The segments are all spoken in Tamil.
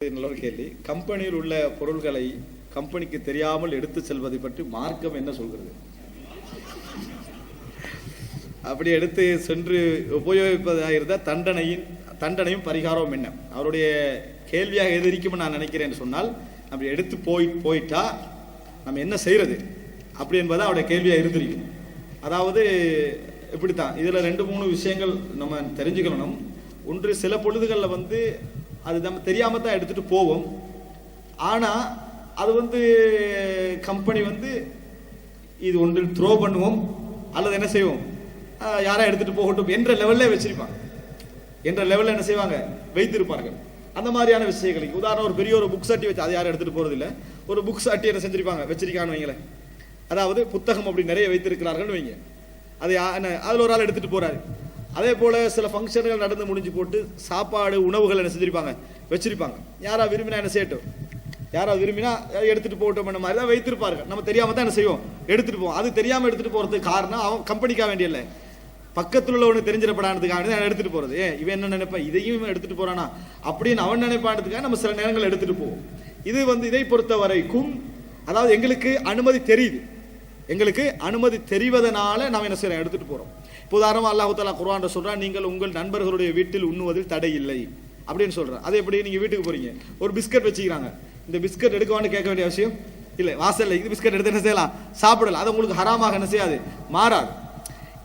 நல்ல ஒரு கேள்வி. கம்பெனியில் உள்ள பொருள்களை கம்பெனிக்கு தெரியாமல் எடுத்து செல்வதை பற்றி மார்க்கம் என்ன சொல்கிறது? அப்படி எடுத்து சென்று உபயோகிப்பதாக இருந்தால் தண்டனையும் பரிகாரமும் என்ன? அவருடைய கேள்வியாக எதிரிக்கும் நான் நினைக்கிறேன் சொன்னால், அப்படி எடுத்து போயிட்டா நம்ம என்ன செய்யறது அப்படி என்பதை அவருடைய கேள்வியாக இருந்திருக்கும். அதாவது இப்படித்தான், இதில் 2-3 விஷயங்கள் நம்ம தெரிஞ்சுக்கணும். ஒன்று, சில பொழுதுகளில் அது நம்ம தெரியாமல் தான் எடுத்துகிட்டு போவோம். ஆனால் அது கம்பெனி இது ஒன்றில் த்ரோ பண்ணுவோம் அல்லது என்ன செய்வோம், யாரா எடுத்துகிட்டு போகட்டும் என்ற லெவலில் வச்சிருப்பாங்க. என்ற லெவலில் என்ன செய்வாங்க, வைத்திருப்பார்கள். அந்த மாதிரியான விஷயங்களுக்கு உதாரணம், ஒரு பெரிய ஒரு புக்ஸ் அட்டி வச்சு, அது யாரும் எடுத்துகிட்டு போகிறது இல்லை, ஒரு புக்ஸ் அட்டி என்ன செஞ்சிருப்பாங்க, வச்சிருக்கான்னு வைங்களேன். அதாவது புத்தகம் அப்படி நிறைய வைத்திருக்கிறார்கள் வைங்க. அது அதில் ஒரு ஆள் எடுத்துகிட்டு போகிறாரு. அதே போல் சில ஃபங்க்ஷன்கள் நடந்து முடிஞ்சு போட்டு சாப்பாடு உணவுகள் என்ன செஞ்சிருப்பாங்க, வச்சிருப்பாங்க. யாரா விரும்பினா என்ன செய்யட்டும், யாராவது விரும்பினா எடுத்துகிட்டு போகட்டும் மாதிரி தான் வைத்திருப்பார்கள். நம்ம தெரியாமல் தான் என்ன செய்வோம், எடுத்துகிட்டு போவோம். அது தெரியாமல் எடுத்துகிட்டு போகிறதுக்கு காரணம் அவன் கம்பெனிக்காக வேண்டிய இல்லை, பக்கத்தில் உள்ளவனு தெரிஞ்சிடப்படானதுக்காக தான் எடுத்துகிட்டு போகிறது. இவன் என்ன நினைப்பான், இதையும் எடுத்துகிட்டு போகிறானா அப்படின்னு அவன் நினைப்பானதுக்காக நம்ம சில நேரங்கள் எடுத்துகிட்டு போவோம். இது இதை பொறுத்த வரைக்கும், அதாவது எங்களுக்கு அனுமதி தெரியுது, எங்களுக்கு அனுமதி தெரிவதனால நாம் என்ன செய்யறோம், எடுத்துகிட்டு போகிறோம். உதாரணமாக அல்லாஹ் தஆலா குர்ஆன்ல சொல்றான், நீங்கள் உங்கள் நண்பர்களுடைய வீட்டில் உண்ணுவதில் தடை இல்லை அப்படின்னு சொல்றான். அதே எப்படி நீங்கள் வீட்டுக்கு போறீங்க, ஒரு பிஸ்கட் வச்சுக்கிறாங்க, இந்த பிஸ்கட் எடுக்கவான்னு கேட்க வேண்டிய அவசியம் இல்லை. வாசல்ல இது பிஸ்கட் எடுத்து என்ன செய்யலாம், சாப்பிடலாம். அது உங்களுக்கு ஹராமாக என்ன செய்யாது, மாறாது.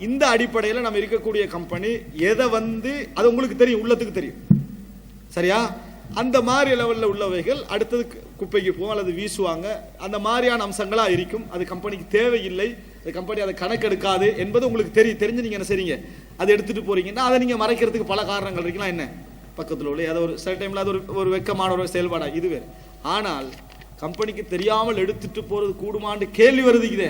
இந்த அடிப்படையில் நம்ம இருக்கக்கூடிய கம்பெனி எதை அது உங்களுக்கு தெரியும், உள்ளத்துக்கு தெரியும், சரியா? அந்த மாதிரி லெவலில் உள்ளவைகள் அடுத்தது குப்பைக்கு போகும் அல்லது வீசுவாங்க. அந்த மாதிரியான அம்சங்களாக இருக்கும். அது கம்பெனிக்கு தேவையில்லை, அது கம்பெனி அதை கணக்கெடுக்காது என்பது உங்களுக்கு தெரிஞ்சு நீங்கள் என்ன செய்றீங்க, அதை எடுத்துகிட்டு போறீங்கன்னா அதை நீங்கள் மறைக்கிறதுக்கு பல காரணங்கள் இருக்கலாம். என்ன, பக்கத்தில் உள்ள அதை ஒரு சில டைமில் அது ஒரு வெக்கமான ஒரு செயல்பாடாக இது வேறு. ஆனால் கம்பெனிக்கு தெரியாமல் எடுத்துகிட்டு போகிறது கூடுமான்னு கேள்வி வருதுக்குதே,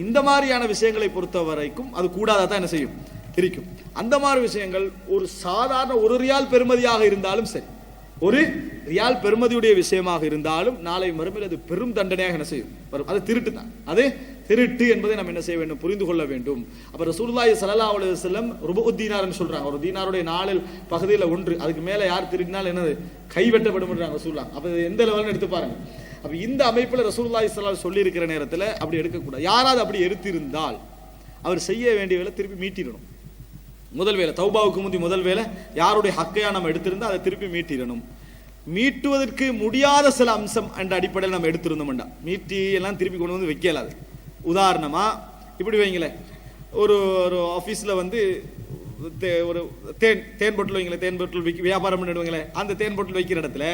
இந்த மாதிரியான விஷயங்களை பொறுத்த வரைக்கும் அது கூடாதான் தான் என்ன செய்யும், இருக்கும். அந்த மாதிரி விஷயங்கள் ஒரு சாதாரண ஒரு ரியால் பெறுமதியாக இருந்தாலும் சரி, ஒரு ரியால் பெருமதியுடைய விஷயமாக இருந்தாலும் நாளை மறுமையில் அது பெரும் தண்டனையாக என்ன செய்யும், அது திருட்டு தான். அது திருட்டு என்பதை நம்ம என்ன செய்ய வேண்டும், புரிந்து கொள்ள வேண்டும். அப்ப ரசூலுல்லாஹி ஸல்லல்லாஹு அலைஹி வஸல்லம் ருபு தீனார்னு சொல்றாங்க. ஒரு தீனாருடைய 4 பகுதியில் 1, அதுக்கு மேல யார் திருடினால் என்னது, கைவெட்டப்படும் ரசூலுல்லாஹ். அப்ப எந்த லெவல்னு எடுத்து பாருங்க. அப்ப இந்த அமைப்புல ரசூலுல்லாஹி ஸல்லல்லாஹு அலைஹி சொல்லி இருக்கிற நேரத்தில் அப்படி எடுக்கக்கூடாது. யாராவது அப்படி எடுத்திருந்தால் அவர் செய்ய வேண்டிய வேலை திருப்பி மீட்டிடணும். முதல் வேலை, தௌபாவுக்கு முந்தி முதல் வேலை, யாருடைய ஹக்கையா நம்ம எடுத்திருந்தா அதை திருப்பி மீட்டிடணும். மீட்டுவதற்கு முடியாத சில அம்சம் என்ற அடிப்படையில் நம்ம எடுத்திருந்தோம்டா, மீட்டி எல்லாம் திருப்பி கொண்டு வைக்கலாது. உதாரணமா இப்படி வைங்களேன், ஒரு ஆஃபீஸில் ஒரு தேன் பொட்டில் வைங்களேன், தேன் பொட்டில் வியாபாரம் பண்ணிடுவீங்களேன். அந்த தேன் பொட்டில் வைக்கிற இடத்துல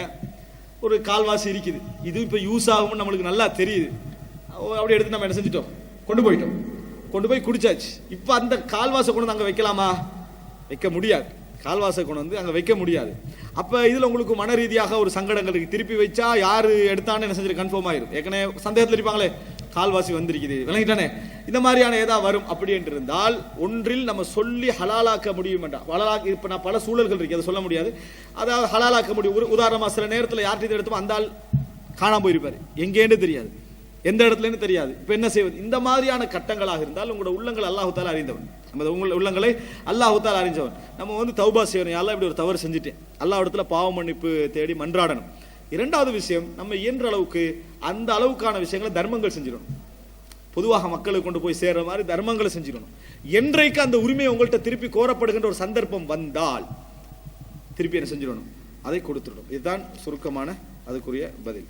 ஒரு கால்வாசி இருக்குது, இது இப்போ யூஸ் ஆகும்னு நம்மளுக்கு நல்லா தெரியுது. அப்படி எடுத்து நம்ம என்ன செஞ்சிட்டோம், கொண்டு போய் குடிச்சாச்சு. இப்போ அந்த கால்வாசை கொண்டு அங்கே வைக்கலாமா, வைக்க முடியாது. கால்வாசை கொண்டு அங்கே வைக்க முடியாது. அப்போ இதில் உங்களுக்கு மன ரீதியாக ஒரு சங்கடங்கள் இருக்குது. திருப்பி வச்சா யார் எடுத்தான்னு என்ன செஞ்சு கன்ஃபார்ம் ஆயிரும். ஏற்கனவே சந்தேகத்தில் இருப்பாங்களே, கால்வாசி வந்திருக்குது விளங்கிட்டானே, இந்த மாதிரியான ஏதாவது வரும். அப்படி என்று இருந்தால் ஒன்றில் நம்ம சொல்லி ஹலாலாக்க முடியும் என்றால், இப்போ நான் பல சூழல்கள் இருக்கு, அதை சொல்ல முடியாது, அதாவது ஹலாலாக்க முடியும். உதாரணமாக சில நேரத்தில் யார்கிட்ட எடுத்தோம் அந்த ஆள் காணாமல் போயிருப்பார், எங்கேன்னு தெரியாது, எந்த இடத்துலன்னு தெரியாது. இப்போ என்ன செய்வது? இந்த மாதிரியான கட்டங்களாக இருந்தால் உங்களோட உள்ளங்கள் அல்லாஹ் தஆலா அறிந்தவன், நம்ம உங்கள் உள்ளங்களை அல்லாஹ் தஆலா அறிஞ்சவன். நம்ம தௌபா செய்யணும், யாரெல்லாம் இப்படி ஒரு தவறு செஞ்சுட்டேன், அல்லாஹ் இடத்துல பாவ மன்னிப்பு தேடி மன்றாடணும். இரண்டாவது விஷயம், நம்ம இயன்ற அளவுக்கு அந்த அளவுக்கான விஷயங்களை தர்மங்கள் செஞ்சிடணும். பொதுவாக மக்களுக்கு கொண்டு போய் சேர்ற மாதிரி தர்மங்களை செஞ்சிடணும். என்றைக்கு அந்த உரிமை உங்கள்கிட்ட திருப்பி கோரப்படுகின்ற ஒரு சந்தர்ப்பம் வந்தால் திருப்பி என்ன செஞ்சிடணும், அதை கொடுத்துடணும். இதுதான் சுருக்கமான அதுக்குரிய பதில்.